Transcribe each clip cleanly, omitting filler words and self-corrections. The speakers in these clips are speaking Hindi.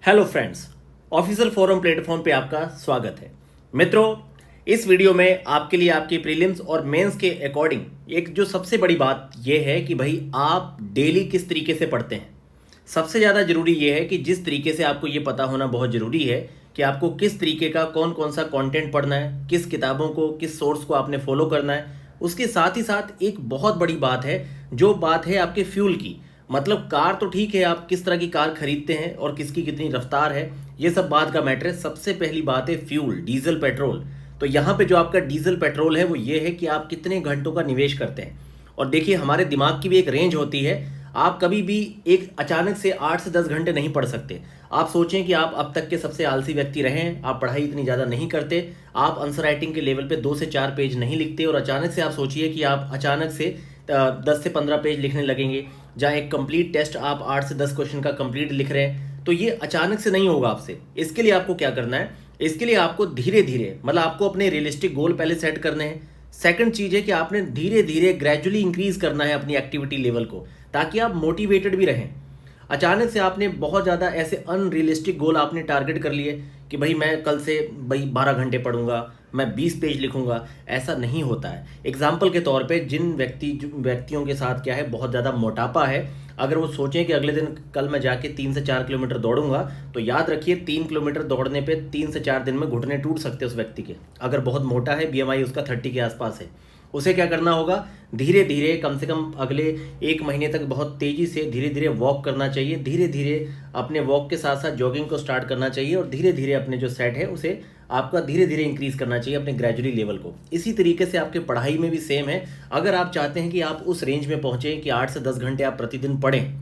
Hello friends, official forum platform पे आपका स्वागत है। मित्रों, इस वीडियो में आपके लिए आपकी प्रीलिम्स और मेंस के अकॉर्डिंग एक जो सबसे बड़ी बात यह है कि भाई आप डेली किस तरीके से पढ़ते हैं। सबसे ज़्यादा जरूरी यह है कि जिस तरीके से आपको ये पता होना बहुत ज़रूरी है कि आपको किस तरीके का कौन कौन सा कंटेंट पढ़ना है, किस किताबों को, किस सोर्स को आपने फॉलो करना है। उसके साथ ही साथ एक बहुत बड़ी बात है, जो बात है आपके फ्यूल की। मतलब कार तो ठीक है, आप किस तरह की कार खरीदते हैं और किसकी कितनी रफ्तार है, ये सब बात का मैटर है। सबसे पहली बात है फ्यूल, डीजल पेट्रोल। तो यहाँ पे जो आपका डीजल पेट्रोल है वो ये है कि आप कितने घंटों का निवेश करते हैं। और देखिए, हमारे दिमाग की भी एक रेंज होती है। आप कभी भी एक अचानक से 8 से 10 घंटे नहीं पढ़ सकते। आप सोचें कि आप अब तक के सबसे आलसी व्यक्ति रहे हैं, आप पढ़ाई इतनी ज़्यादा नहीं करते, आप आंसर राइटिंग के लेवल पे 2 से 4 पेज नहीं लिखते, और अचानक से आप सोचिए कि आप अचानक से 10 से 15 पेज लिखने लगेंगे, जहाँ एक कंप्लीट टेस्ट आप 8 से 10 क्वेश्चन का कंप्लीट लिख रहे हैं। तो ये अचानक से नहीं होगा आपसे। इसके लिए आपको क्या करना है, इसके लिए आपको धीरे धीरे, मतलब आपको अपने रियलिस्टिक गोल पहले सेट करने हैं। सेकंड चीज़ है कि आपने धीरे धीरे ग्रेजुअली इंक्रीज करना है अपनी एक्टिविटी लेवल को, ताकि आप मोटिवेटेड भी रहें। अचानक से आपने बहुत ज़्यादा ऐसे अनरियलिस्टिक गोल आपने टारगेट कर लिए कि भाई मैं कल से भाई 12 घंटे पढ़ूंगा, मैं 20 पेज लिखूंगा। ऐसा नहीं होता है। एग्जाम्पल के तौर पे जिन व्यक्तियों के साथ क्या है, बहुत ज़्यादा मोटापा है, अगर वो सोचें कि अगले दिन कल मैं जाके 3 से 4 किलोमीटर दौड़ूंगा, तो याद रखिए 3 किलोमीटर दौड़ने पे 3 से 4 दिन में घुटने टूट सकते हैं उस व्यक्ति के। अगर बहुत मोटा है, बीएमआई उसका 30 के आसपास है, उसे क्या करना होगा, धीरे धीरे कम से कम अगले 1 महीने तक बहुत तेज़ी से धीरे धीरे वॉक करना चाहिए। धीरे धीरे अपने वॉक के साथ साथ जॉगिंग को स्टार्ट करना चाहिए, और धीरे धीरे अपने जो सेट है उसे आपका धीरे धीरे इंक्रीज करना चाहिए अपने ग्रेजुअली लेवल को। इसी तरीके से आपके पढ़ाई में भी सेम है। अगर आप चाहते हैं कि आप उस रेंज में पहुँचें कि 8 से 10 घंटे आप प्रतिदिन पढ़ें,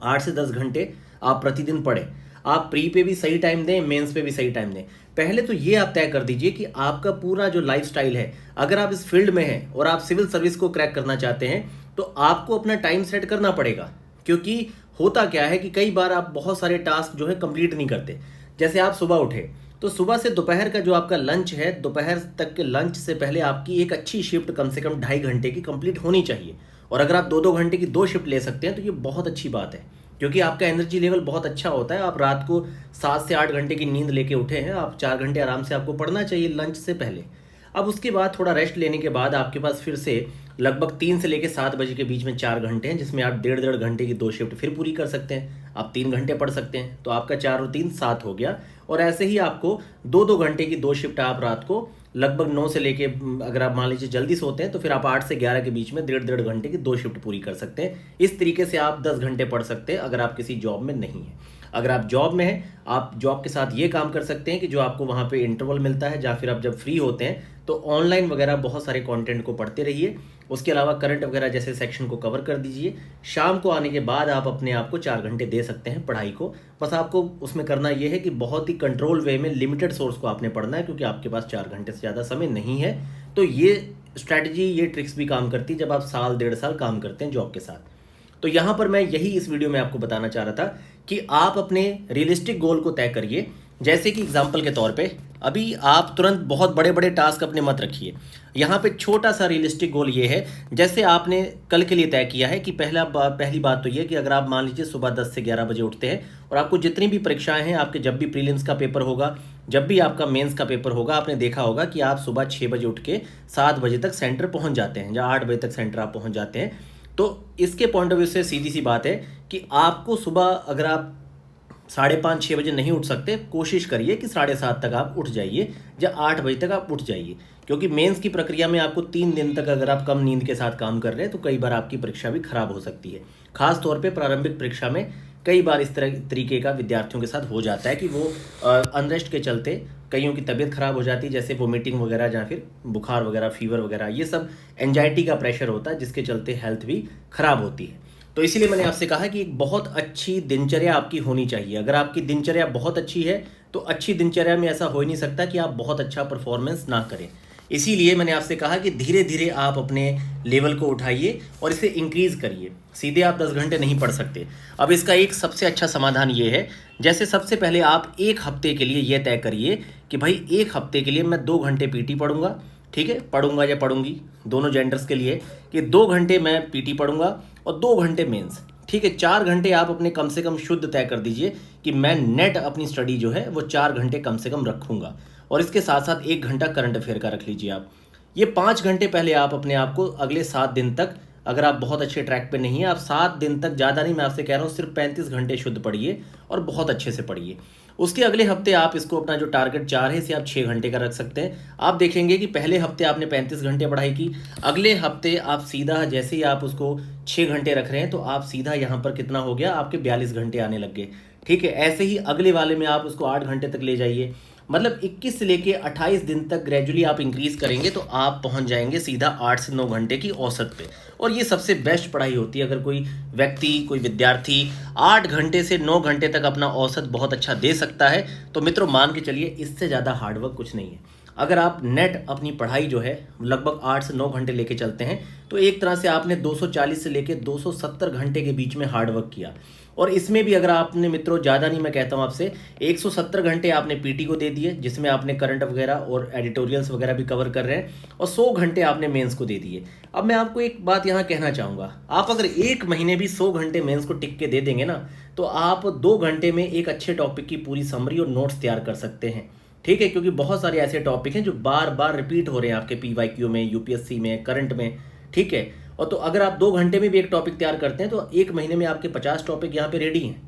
8 से 10 घंटे आप प्रतिदिन पढ़ें, आप प्री पे भी सही टाइम दें, मेंस पे भी सही टाइम दें। पहले तो ये आप तय कर दीजिए कि आपका पूरा जो लाइफस्टाइल है, अगर आप इस फील्ड में हैं और आप सिविल सर्विस को क्रैक करना चाहते हैं, तो आपको अपना टाइम सेट करना पड़ेगा। क्योंकि होता क्या है कि कई बार आप बहुत सारे टास्क जो है कंप्लीट नहीं करते। जैसे आप सुबह उठे, तो सुबह से दोपहर का जो आपका लंच है, दोपहर तक के लंच से पहले आपकी एक अच्छी शिफ्ट कम से कम 2.5 घंटे की कंप्लीट होनी चाहिए। और अगर आप 2-2 घंटे की 2 शिफ्ट ले सकते हैं तो ये बहुत अच्छी बात है, क्योंकि आपका एनर्जी लेवल बहुत अच्छा होता है। आप रात को 7 से 8 घंटे की नींद लेके उठे हैं, आप 4 घंटे आराम से आपको पढ़ना चाहिए लंच से पहले। अब उसके बाद थोड़ा रेस्ट लेने के बाद आपके पास फिर से लगभग 3 से लेकर 7 बजे के बीच में 4 घंटे हैं, जिसमें आप 1.5 घंटे की 2 शिफ्ट फिर पूरी कर सकते हैं। आप 3 घंटे पढ़ सकते हैं, तो आपका 4 और 3 7 हो गया। और ऐसे ही आपको 2-2 घंटे की 2 शिफ्ट आप रात को लगभग 9 से लेके, अगर आप मान लीजिए जल्दी सोते हैं तो फिर आप 8 से 11 के बीच में 1.5 घंटे की 2 शिफ्ट पूरी कर सकते हैं। इस तरीके से आप 10 घंटे पढ़ सकते हैं अगर आप किसी जॉब में नहीं हैं। अगर आप जॉब में हैं, आप जॉब के साथ ये काम कर सकते हैं कि जो आपको वहाँ पे इंटरवल मिलता है, या फिर आप जब फ्री होते हैं तो ऑनलाइन वगैरह बहुत सारे कंटेंट को पढ़ते रहिए। उसके अलावा करंट वगैरह जैसे सेक्शन को कवर कर दीजिए। शाम को आने के बाद आप अपने आप को 4 घंटे दे सकते हैं पढ़ाई को। बस आपको उसमें करना ये है कि बहुत ही कंट्रोल वे में लिमिटेड सोर्स को आपने पढ़ना है, क्योंकि आपके पास 4 घंटे से ज़्यादा समय नहीं है। तो ये स्ट्रैटेजी, ये ट्रिक्स भी काम करती है जब आप साल 1.5 साल काम करते हैं जॉब के साथ। तो यहाँ पर मैं यही इस वीडियो में आपको बताना चाह रहा था कि आप अपने रियलिस्टिक गोल को तय करिए। जैसे कि एग्जाम्पल के तौर पे, अभी आप तुरंत बहुत बड़े बड़े टास्क अपने मत रखिए। यहाँ पे छोटा सा रियलिस्टिक गोल ये है, जैसे आपने कल के लिए तय किया है कि पहली बात तो ये कि अगर आप मान लीजिए सुबह 10 से 11 बजे उठते हैं, और आपको जितनी भी परीक्षाएं हैं, आपके जब भी प्रीलिम्स का पेपर होगा, जब भी आपका मेंस का पेपर होगा, आपने देखा होगा कि आप सुबह 6 बजे उठ के 7 बजे तक सेंटर पहुँच जाते हैं, या 8 बजे तक सेंटर आप पहुँच जाते हैं। तो इसके पॉइंट ऑफ व्यू से सीधी सी बात है कि आपको सुबह, अगर आप 5:30-6 बजे नहीं उठ सकते, कोशिश करिए कि 7:30 तक आप उठ जाइए, या 8 बजे तक आप उठ जाइए। क्योंकि मेंस की प्रक्रिया में आपको 3 दिन तक अगर आप कम नींद के साथ काम कर रहे हैं तो कई बार आपकी परीक्षा भी खराब हो सकती है। खास तौर पे प्रारंभिक परीक्षा में कई बार इस तरीके का विद्यार्थियों के साथ हो जाता है कि वो अनरेस्ट के चलते कईयों की तबीयत खराब हो जाती है, जैसे वोमिटिंग वगैरह, या फिर बुखार वगैरह, फीवर वगैरह। ये सब एंजाइटी का प्रेशर होता है, जिसके चलते हेल्थ भी खराब होती है। तो इसीलिए मैंने आपसे कहा कि एक बहुत अच्छी दिनचर्या आपकी होनी चाहिए। अगर आपकी दिनचर्या बहुत अच्छी है, तो अच्छी दिनचर्या में ऐसा हो ही नहीं सकता कि आप बहुत अच्छा परफॉर्मेंस ना करें। इसीलिए मैंने आपसे कहा कि धीरे धीरे आप अपने लेवल को उठाइए और इसे इंक्रीज करिए। सीधे आप 10 घंटे नहीं पढ़ सकते। अब इसका एक सबसे अच्छा समाधान ये है, जैसे सबसे पहले आप 1 हफ्ते के लिए ये तय करिए कि भाई 1 हफ्ते के लिए मैं 2 घंटे पीटी पढ़ूंगा। ठीक है, पढ़ूंगा या पढ़ूंगी, दोनों जेंडर्स के लिए, कि 2 घंटे मैं पीटी पढ़ूंगा और 2 घंटे मेंस। ठीक है, 4 घंटे आप अपने कम से कम शुद्ध तय कर दीजिए कि मैं नेट अपनी स्टडी जो है वो 4 घंटे कम से कम रखूंगा, और इसके साथ साथ 1 घंटा करंट अफेयर का रख लीजिए आप। ये 5 घंटे पहले आप अपने आप को अगले 7 दिन तक, अगर आप बहुत अच्छे ट्रैक पे नहीं है, आप 7 दिन तक, ज़्यादा नहीं, मैं आपसे कह रहा हूँ सिर्फ 35 घंटे शुद्ध पढ़िए और बहुत अच्छे से पढ़िए। उसके अगले हफ्ते आप इसको अपना जो टारगेट 4 है इसे आप 6 घंटे का रख सकते हैं। आप देखेंगे कि पहले हफ्ते आपने 35 घंटे पढ़ाई की, अगले हफ्ते आप सीधा जैसे ही आप उसको 6 घंटे रख रहे हैं तो आप सीधा यहाँ पर कितना हो गया, आपके 42 घंटे आने लग गए। ठीक है, ऐसे ही अगले वाले में आप उसको 8 घंटे तक ले जाइए, मतलब 21 से लेके 28 दिन तक ग्रेजुअली आप इंक्रीज करेंगे तो आप पहुंच जाएंगे सीधा 8 से 9 घंटे की औसत पे। और ये सबसे बेस्ट पढ़ाई होती है। अगर कोई व्यक्ति, कोई विद्यार्थी 8 घंटे से 9 घंटे तक अपना औसत बहुत अच्छा दे सकता है तो मित्रों मान के चलिए इससे ज़्यादा हार्डवर्क कुछ नहीं है। अगर आप नेट अपनी पढ़ाई जो है लगभग 8 से 9 घंटे लेके चलते हैं तो एक तरह से आपने 240 से लेके 270 घंटे के बीच में हार्डवर्क किया। और इसमें भी अगर आपने मित्रों, ज़्यादा नहीं मैं कहता हूँ आपसे, 170 घंटे आपने पीटी को दे दिए जिसमें आपने करंट वगैरह और एडिटोरियल्स वगैरह भी कवर कर रहे हैं, और 100 घंटे आपने मेंस को दे दिए। अब मैं आपको एक बात यहाँ कहना चाहूँगा, आप अगर 1 महीने भी 100 घंटे मेंस को टिक के दे देंगे ना तो आप 2 घंटे में एक अच्छे टॉपिक की पूरी समरी और नोट्स तैयार कर सकते हैं। ठीक है, क्योंकि बहुत सारे ऐसे टॉपिक हैं जो बार बार रिपीट हो रहे हैं आपके पीवाईक्यू में, यूपीएससी में, करंट में। ठीक है, और तो अगर आप 2 घंटे में भी एक टॉपिक तैयार करते हैं तो 1 महीने में आपके 50 टॉपिक यहाँ पे रेडी हैं।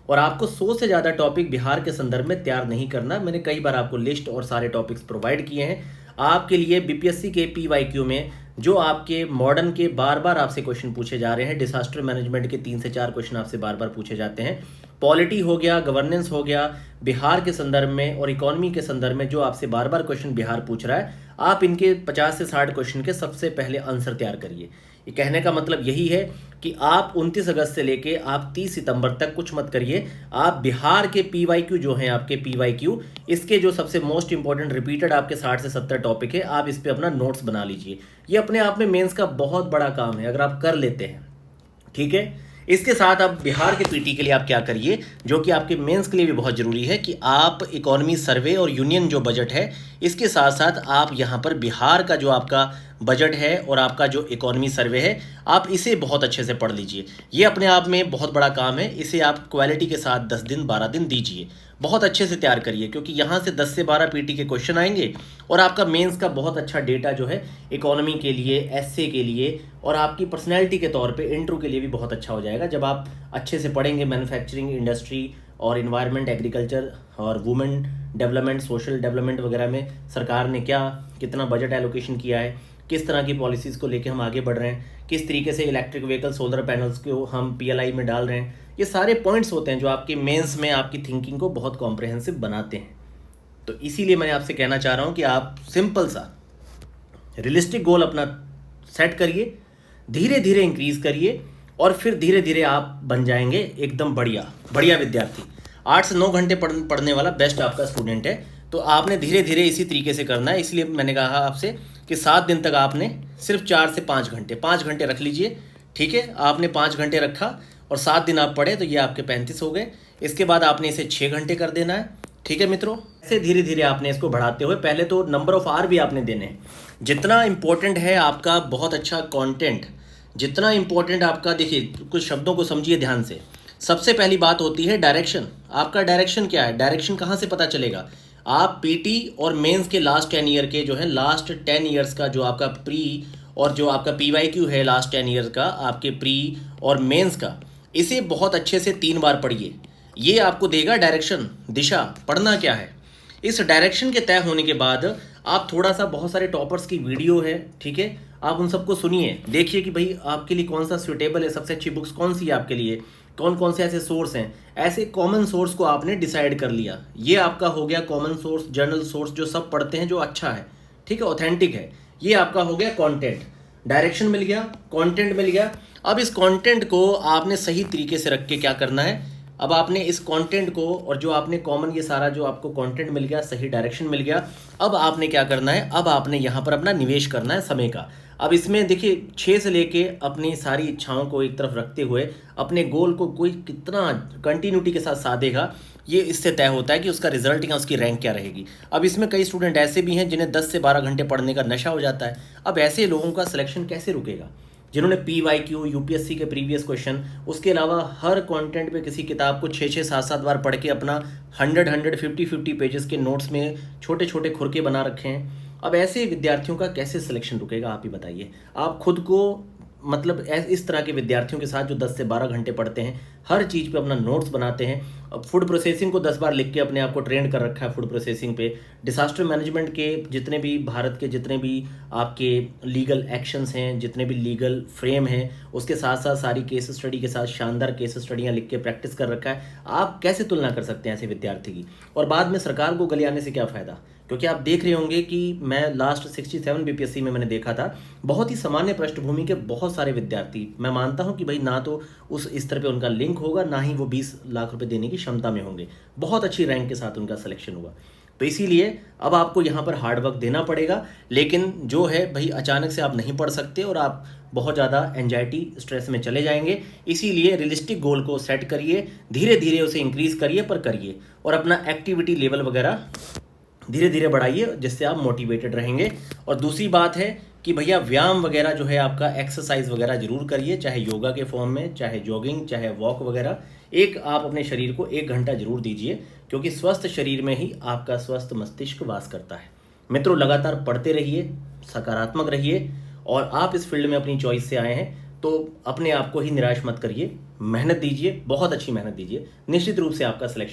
और आपको 100 से ज़्यादा टॉपिक बिहार के संदर्भ में तैयार नहीं करना। मैंने कई बार आपको लिस्ट और सारे टॉपिक्स प्रोवाइड किए हैं आपके लिए। बीपीएससी के पीवाईक्यू में जो आपके मॉडर्न के बार बार आपसे क्वेश्चन पूछे जा रहे हैं, डिजास्टर मैनेजमेंट के 3 से 4 क्वेश्चन आपसे बार बार पूछे जाते हैं, पॉलिटी हो गया, गवर्नेंस हो गया, बिहार के संदर्भ में और इकोनॉमी के संदर्भ में जो आपसे बार बार क्वेश्चन बिहार पूछ रहा है, आप इनके 50 से 60 क्वेश्चन के सबसे पहले आंसर तैयार करिए। ये कहने का मतलब यही है कि आप 29 अगस्त से लेके आप 30 सितंबर तक कुछ मत करिए। आप बिहार के पीवाईक्यू जो हैं आपके पीवाईक्यू, इसके जो सबसे मोस्ट इंपॉर्टेंट रिपीटेड आपके 60 से 70 टॉपिक है, आप इस पे अपना नोट्स बना लीजिए। ये अपने आप में मेंस का बहुत बड़ा काम है अगर आप कर लेते हैं। ठीक है, इसके साथ आप बिहार के पीटी के लिए आप क्या करिए, जो कि आपके मेंस के लिए भी बहुत ज़रूरी है, कि आप इकोनॉमी सर्वे और यूनियन जो बजट है इसके साथ साथ आप यहाँ पर बिहार का जो आपका बजट है और आपका जो इकोनॉमी सर्वे है आप इसे बहुत अच्छे से पढ़ लीजिए। ये अपने आप में बहुत बड़ा काम है, इसे आप क्वालिटी के साथ 10 दिन 12 दिन दीजिए, बहुत अच्छे से तैयार करिए, क्योंकि यहाँ से 10 से 12 पीटी के क्वेश्चन आएंगे और आपका मेंस का बहुत अच्छा डेटा जो है इकोनॉमी के लिए, एसए के लिए और आपकी पर्सनैलिटी के तौर पे इंट्रो के लिए भी बहुत अच्छा हो जाएगा। जब आप अच्छे से पढ़ेंगे मैन्युफैक्चरिंग, इंडस्ट्री और इन्वायरमेंट, एग्रीकल्चर और वुमेन डेवलपमेंट, सोशल डेवलपमेंट वगैरह में सरकार ने कितना बजट एलोकेशन किया है, किस तरह की पॉलिसीज़ को लेके हम आगे बढ़ रहे हैं, किस तरीके से इलेक्ट्रिक व्हीकल, सोलर पैनल्स को हम पीएलआई में डाल रहे हैं, ये सारे पॉइंट्स होते हैं जो आपके मेंस में आपकी थिंकिंग को बहुत कॉम्प्रिहेंसिव बनाते हैं। तो इसीलिए मैं आपसे कहना चाह रहा हूँ कि आप सिंपल सा रियलिस्टिक गोल अपना सेट करिए, धीरे धीरे इंक्रीज करिए और फिर धीरे धीरे आप बन जाएंगे एकदम बढ़िया बढ़िया विद्यार्थी। 8 से 9 घंटे पढ़ने वाला बेस्ट आपका स्टूडेंट है। तो आपने धीरे धीरे इसी तरीके से करना है। इसलिए मैंने कहा आपसे कि 7 दिन तक आपने सिर्फ 4 से 5 घंटे रख लीजिए। ठीक है, आपने 5 घंटे रखा और 7 दिन आप पढ़े तो ये आपके 35 हो गए। इसके बाद आपने इसे 6 घंटे कर देना है। ठीक है मित्रों, ऐसे धीरे धीरे आपने इसको बढ़ाते हुए, पहले तो नंबर ऑफ आवर भी आपने देने हैं। जितना इंपॉर्टेंट है आपका बहुत अच्छा कंटेंट, जितना इंपॉर्टेंट आपका, देखिए कुछ शब्दों को समझिए ध्यान से। सबसे पहली बात होती है डायरेक्शन। आपका डायरेक्शन क्या है, डायरेक्शन कहाँ से पता चलेगा? आप पीटी और मेंस के लास्ट 10 ईयर के जो है, लास्ट 10 ईयर्स का जो आपका प्री और जो आपका पीवाईक्यू है लास्ट 10 ईयर का, आपके प्री और मेंस का, इसे बहुत अच्छे से 3 बार पढ़िए। ये आपको देगा डायरेक्शन, दिशा, पढ़ना क्या है। इस डायरेक्शन के तय होने के बाद आप थोड़ा सा, बहुत सारे टॉपर्स की वीडियो है, ठीक है, आप उन सबको सुनिए, देखिए कि भाई आपके लिए कौन सा सूटेबल है, सबसे अच्छी बुक्स कौन सी है आपके लिए, कौन कौन से ऐसे सोर्स हैं। ऐसे कॉमन सोर्स को आपने डिसाइड कर लिया, ये आपका हो गया कॉमन सोर्स, जर्नल सोर्स जो सब पढ़ते हैं, जो अच्छा है, ठीक है, ऑथेंटिक है। ये आपका हो गया कंटेंट, डायरेक्शन मिल गया, कंटेंट मिल गया। अब इस कंटेंट को आपने सही तरीके से रख के क्या करना है, अब आपने इस कंटेंट को, और जो आपने कॉमन, ये सारा जो आपको कंटेंट मिल गया, सही डायरेक्शन मिल गया, अब आपने क्या करना है, अब आपने यहाँ पर अपना निवेश करना है समय का। अब इसमें देखिए 6 से लेके अपनी सारी इच्छाओं को एक तरफ रखते हुए अपने गोल को कोई कितना कंटिन्यूटी के साथ साधेगा, ये इससे तय होता है कि उसका रिजल्ट या उसकी रैंक क्या रहेगी। अब इसमें कई स्टूडेंट ऐसे भी हैं जिन्हें 10 से 12 घंटे पढ़ने का नशा हो जाता है। अब ऐसे लोगों का सिलेक्शन कैसे रुकेगा? जिन्होंने PYQ, यूपीएससी के प्रीवियस क्वेश्चन, उसके अलावा हर कंटेंट पे किसी किताब को 6-6, 7-7 बार पढ़ के अपना 100, 50 पेजेस के नोट्स में छोटे छोटे खुरके बना रखे हैं। अब ऐसे विद्यार्थियों का कैसे सिलेक्शन रुकेगा, आप ही बताइए। आप खुद को मतलब इस तरह के विद्यार्थियों के साथ जो 10 से 12 घंटे पढ़ते हैं, हर चीज़ पे अपना नोट्स बनाते हैं, अब फूड प्रोसेसिंग को 10 बार लिख के अपने आप को ट्रेंड कर रखा है फूड प्रोसेसिंग पे, डिसास्टर मैनेजमेंट के जितने भी भारत के जितने भी आपके लीगल एक्शंस हैं, जितने भी लीगल फ्रेम हैं, उसके साथ साथ सारी केस स्टडी के साथ शानदार केस स्टडियाँ लिख के प्रैक्टिस कर रखा है। आप कैसे तुलना कर सकते हैं ऐसे विद्यार्थी की? और बाद में सरकार को गले आने से क्या फ़ायदा? क्योंकि आप देख रहे होंगे कि मैं लास्ट 67 बीपीएससी में मैंने देखा था, बहुत ही सामान्य पृष्ठभूमि के बहुत सारे विद्यार्थी, मैं मानता हूं कि भाई ना तो उस स्तर पे उनका लिंक होगा, ना ही वो 20 लाख रुपए देने की क्षमता में होंगे, बहुत अच्छी रैंक के साथ उनका सिलेक्शन हुआ। तो इसीलिए अब आपको यहाँ पर हार्ड वर्क देना पड़ेगा, लेकिन जो है भाई अचानक से आप नहीं पढ़ सकते और आप बहुत ज़्यादा एंजाइटी स्ट्रेस में चले जाएंगे। इसीलिए रियलिस्टिक गोल को सेट करिए, धीरे धीरे उसे इंक्रीज करिए, पर करिए, और अपना एक्टिविटी लेवल वगैरह धीरे धीरे बढ़ाइए, जिससे आप मोटिवेटेड रहेंगे। और दूसरी बात है कि भैया व्यायाम वगैरह जो है आपका, एक्सरसाइज वगैरह जरूर करिए, चाहे योगा के फॉर्म में, चाहे जॉगिंग, चाहे वॉक वगैरह। एक आप अपने शरीर को 1 घंटा जरूर दीजिए, क्योंकि स्वस्थ शरीर में ही आपका स्वस्थ मस्तिष्क वास करता है। मित्रों, लगातार पढ़ते रहिए, सकारात्मक रहिए, और आप इस फील्ड में अपनी चॉइस से आए हैं तो अपने आप को ही निराश मत करिए, मेहनत दीजिए, बहुत अच्छी मेहनत दीजिए, निश्चित रूप से आपका सिलेक्शन